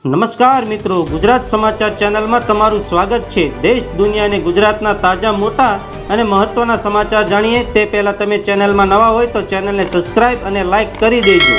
નમસ્કાર મિત્રો, ગુજરાત સમાચાર ચેનલમાં તમારું સ્વાગત છે। દેશ દુનિયા અને ગુજરાતના તાજા મોટા અને મહત્વના સમાચાર જાણીએ તે પહેલાં તમે ચેનલમાં નવા હોય તો ચેનલને સબસ્ક્રાઇબ અને લાઇક કરી દેજો।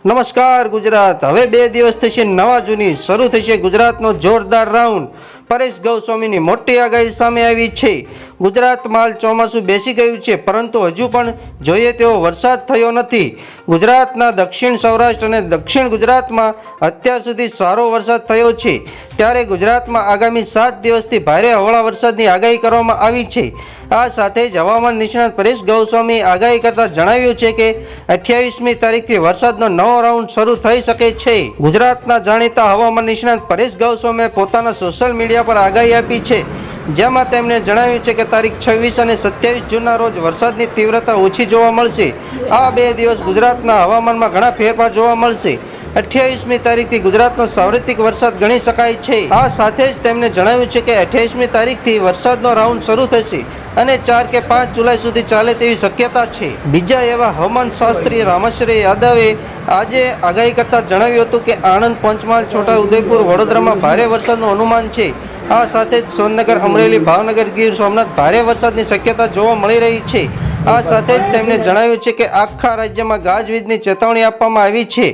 નમસ્કાર ગુજરાત, હવે 2 દિવસ થશે નવા જૂની શરૂ થશે ગુજરાતનો જોરદાર રાઉન્ડ। પરેશ ગૌસ્વામીની મોટી આગાહી સામે આવી છે। ગુજરાતમાં હાલ ચોમાસું બેસી ગયું છે, પરંતુ હજુ પણ જોઈએ તેવો વરસાદ થયો નથી। ગુજરાતના દક્ષિણ સૌરાષ્ટ્ર અને દક્ષિણ ગુજરાતમાં અત્યાર સુધી સારો વરસાદ થયો છે, ત્યારે ગુજરાતમાં આગામી 7 દિવસથી ભારે હળવા વરસાદની આગાહી કરવામાં આવી છે। આ સાથે જ હવામાન નિષ્ણાત પરેશ ગૌસ્વામીએ આગાહી કરતા જણાવ્યું છે કે 28મી તારીખથી વરસાદનો નવો રાઉન્ડ શરૂ થઈ શકે છે। ગુજરાતના જાણીતા હવામાન નિષ્ણાત પરેશ ગૌસ્વામીએ પોતાના સોશિયલ મીડિયા પર આગાહી આપી છે, જેમાં તેમણે જણાવ્યું છે કે તારીખ 26 અને 27 જૂનના રોજ વરસાદની તીવ્રતા ઓછી જોવા મળશે। આ 2 દિવસ ગુજરાતના હવામાનમાં ઘણા ફેરફાર જોવા મળશે। 28મી તારીખથી ગુજરાતનો સાર્વત્રિક વરસાદ ગણી શકાય છે। આ સાથે જ તેમણે જણાવ્યું છે કે 28મી તારીખથી વરસાદનો રાઉન્ડ શરૂ થશે અને 4 કે 5 જુલાઈ સુધી ચાલે તેવી શક્યતા છે। બીજા એવા હવામાન શાસ્ત્રી રામેશ્વર યાદવે આજે આગાહી કરતા જણાવ્યું હતું કે આણંદ, પંચમહાલ, છોટાઉદેપુર, વડોદરામાં ભારે વરસાદનું અનુમાન છે। આ સાથે જ સોનગર, અમરેલી, ભાવનગર, ગીર સોમનાથ ભારે વરસાદની શક્યતા જોવા મળી રહી છે। આ સાથે જ તેમણે જણાવ્યું છે કે આખા રાજ્યમાં ગાજવીજની ચેતવણી આપવામાં આવી છે।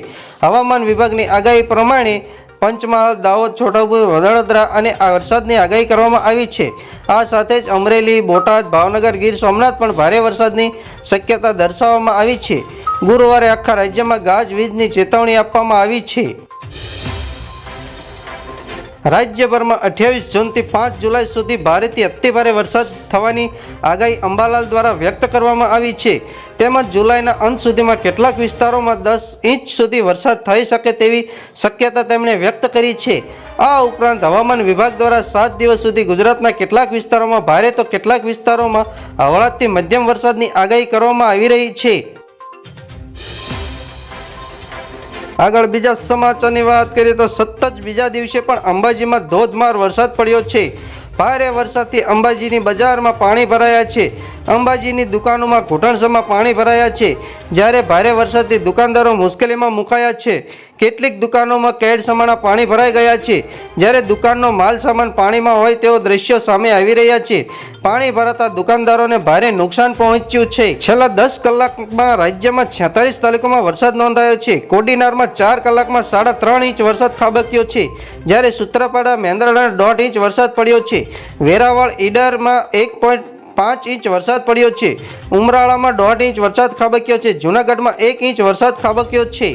હવામાન વિભાગની આગાહી પ્રમાણે પંચમહાલ, દાહોદ, છોટાઉદેપુર, વડોદરા અને આ વરસાદની આગાહી કરવામાં આવી છે। આ સાથે જ અમરેલી, બોટાદ, ભાવનગર, ગીર સોમનાથ પણ ભારે વરસાદની શક્યતા દર્શાવવામાં આવી છે। ગુરુવારે આખા રાજ્યમાં ગાજવીજની ચેતવણી આપવામાં આવી છે। રાજ્યભરમાં 28 જૂનથી 5 જુલાઈ સુધી ભારેથી અતિભારે વરસાદ થવાની આગાહી અંબાલાલ દ્વારા વ્યક્ત કરવામાં આવી છે। તેમજ જુલાઈના અંત સુધીમાં કેટલાક વિસ્તારોમાં 10 ઇંચ સુધી વરસાદ થઈ શકે તેવી શક્યતા તેમણે વ્યક્ત કરી છે। આ ઉપરાંત હવામાન વિભાગ દ્વારા 7 દિવસ સુધી ગુજરાતના કેટલાક વિસ્તારોમાં ભારે તો કેટલાક વિસ્તારોમાં હળવાથી મધ્યમ વરસાદની આગાહી કરવામાં આવી રહી છે। આગળ બીજા સમાચારની વાત કરીએ તો સતત બીજા દિવસે પણ અંબાજીમાં ધોધમાર વરસાદ પડ્યો છે। ભારે વરસાદથી અંબાજીની બજારમાં પાણી ભરાયા છે। અંબાજીની દુકાનોમાં ઘૂંટણસમાં પાણી ભરાયા છે, જ્યારે ભારે વરસાદથી દુકાનદારો મુશ્કેલીમાં મુકાયા છે। કેટલીક દુકાનોમાં કેડ સમાણા પાણી ભરાઈ ગયા છે, જ્યારે દુકાનનો માલ સામાન પાણીમાં હોય તેવો દ્રશ્યો સામે આવી રહ્યા છે। પાણી ભરાતા દુકાનદારોને ભારે નુકસાન પહોંચ્યું છે। છેલ્લા 10 કલાકમાં રાજ્યમાં 46 તાલુકામાં વરસાદ નોંધાયો છે। કોડીનારમાં 4 કલાકમાં 3.5 ઇંચ વરસાદ ખાબક્યો છે, જ્યારે સૂત્રાપાડા, મેંદરડામાં 1.5 ઇંચ વરસાદ પડ્યો છે। વેરાવળ, ઈડરમાં 1.5 ઇંચ વરસાદ પડ્યો છે। ઉમરાળામાં 1.5 ઇંચ વરસાદ ખાબક્યો છે। જૂનાગઢમાં 1 ઇંચ વરસાદ ખાબક્યો છે।